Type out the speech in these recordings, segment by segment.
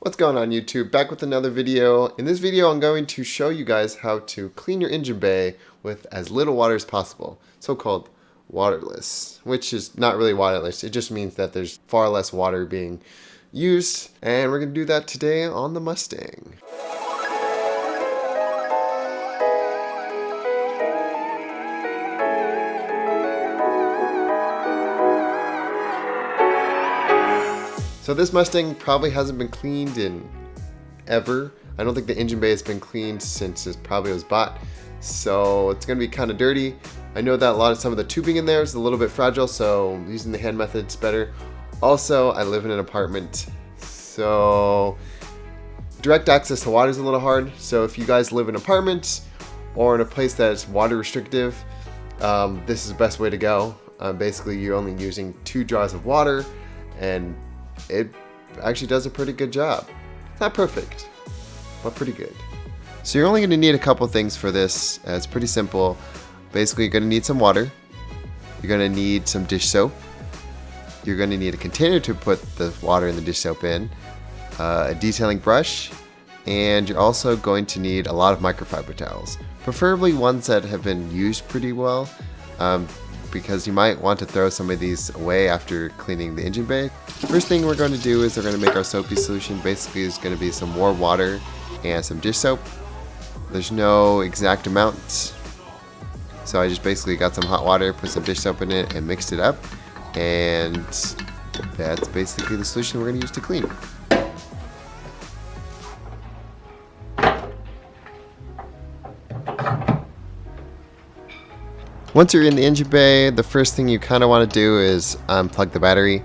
What's going on YouTube? Back with another video. In this video I'm going to show you guys how to clean your engine bay with as little water as possible, so-called waterless, which is not really waterless. It just means that there's far less water being used, and we're going to do that today on the Mustang. So this Mustang probably hasn't been cleaned in ever. I don't think the engine bay has been cleaned since it probably was bought. So it's gonna be kind of dirty. I know that some of the tubing in there is a little bit fragile, so using the hand method's better. Also, I live in an apartment, so direct access to water is a little hard. So if you guys live in apartments or in a place that's water restrictive, this is the best way to go. Basically, you're only using 2 jars of water, and it actually does a pretty good job. It's not perfect, but pretty good. So you're only going to need a couple things for this. It's pretty simple. Basically, you're going to need some water. You're going to need some dish soap. You're going to need a container to put the water and the dish soap in, a detailing brush, and you're also going to need a lot of microfiber towels, preferably ones that have been used pretty well, because you might want to throw some of these away after cleaning the engine bay. First thing we're going to do is we're going to make our soapy solution. Basically, it's going to be some warm water and some dish soap. There's no exact amount, so I just basically got some hot water, put some dish soap in it, and mixed it up, and that's basically the solution we're going to use to clean. Once you're in the engine bay, the first thing you kind of want to do is unplug the battery.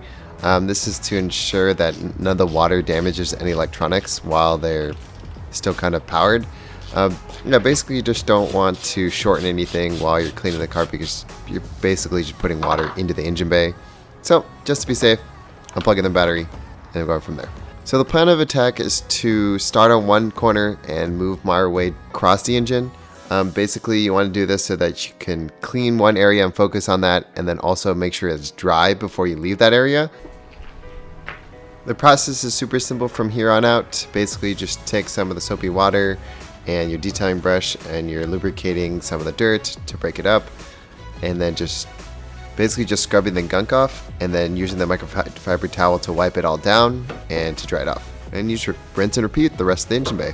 This is to ensure that none of the water damages any electronics while they're still kind of powered. Basically you just don't want to shorten anything while you're cleaning the car, because you're basically just putting water into the engine bay. So just to be safe, unplugging the battery and going from there. So the plan of attack is to start on one corner and move my way across the engine. Basically, you want to do this so that you can clean one area and focus on that, and then also make sure it's dry before you leave that area. The process is super simple from here on out. Basically, just take some of the soapy water and your detailing brush, and you're lubricating some of the dirt to break it up, and then just scrubbing the gunk off, and then using the microfiber towel to wipe it all down and to dry it off. And you should rinse and repeat the rest of the engine bay.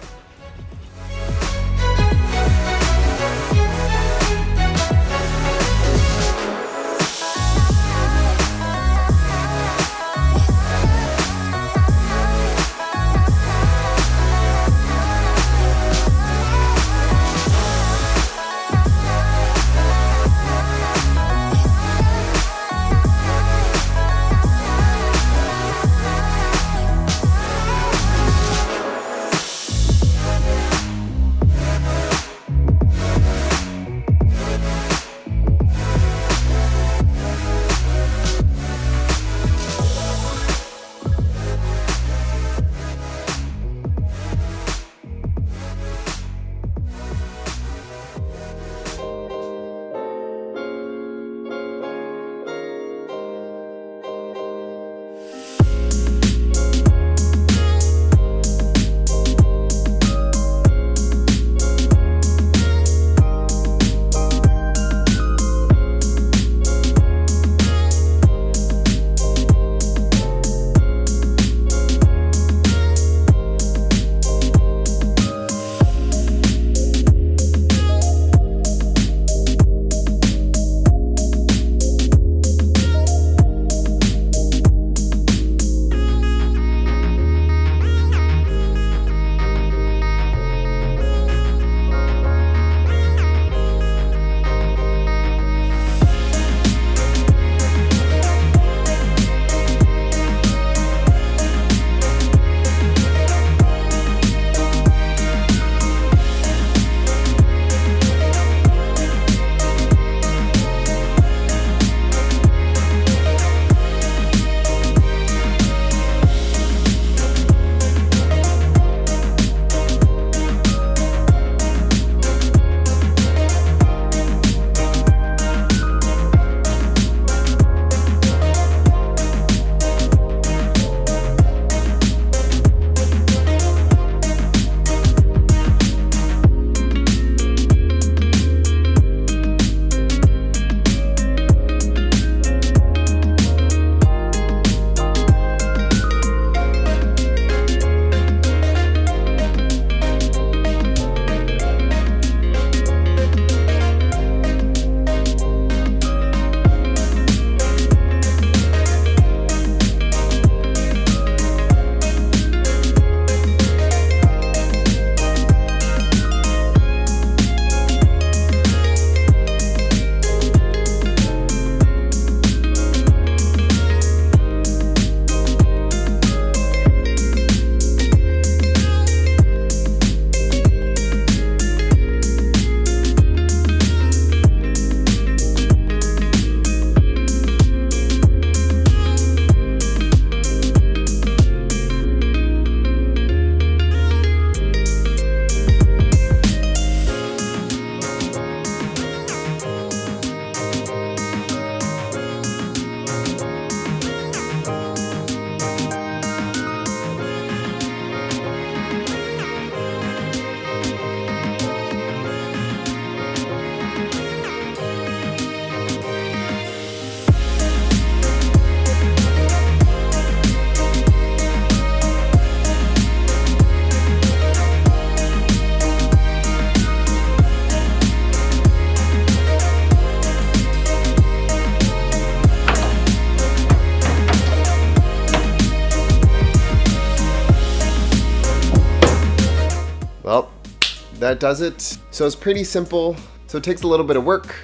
that does it. So it's pretty simple. So it takes a little bit of work.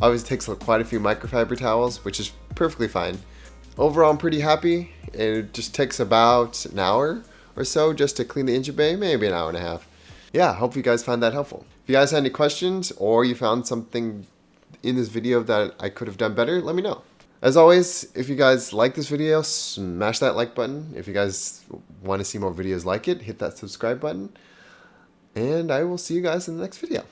Obviously takes quite a few microfiber towels, which is perfectly fine. Overall, I'm pretty happy. It just takes about an hour or so just to clean the engine bay, maybe an hour and a half. Yeah, hope you guys found that helpful. If you guys had any questions or you found something in this video that I could have done better, let me know. As always, if you guys like this video, smash that like button. If you guys want to see more videos like it, hit that subscribe button. And I will see you guys in the next video.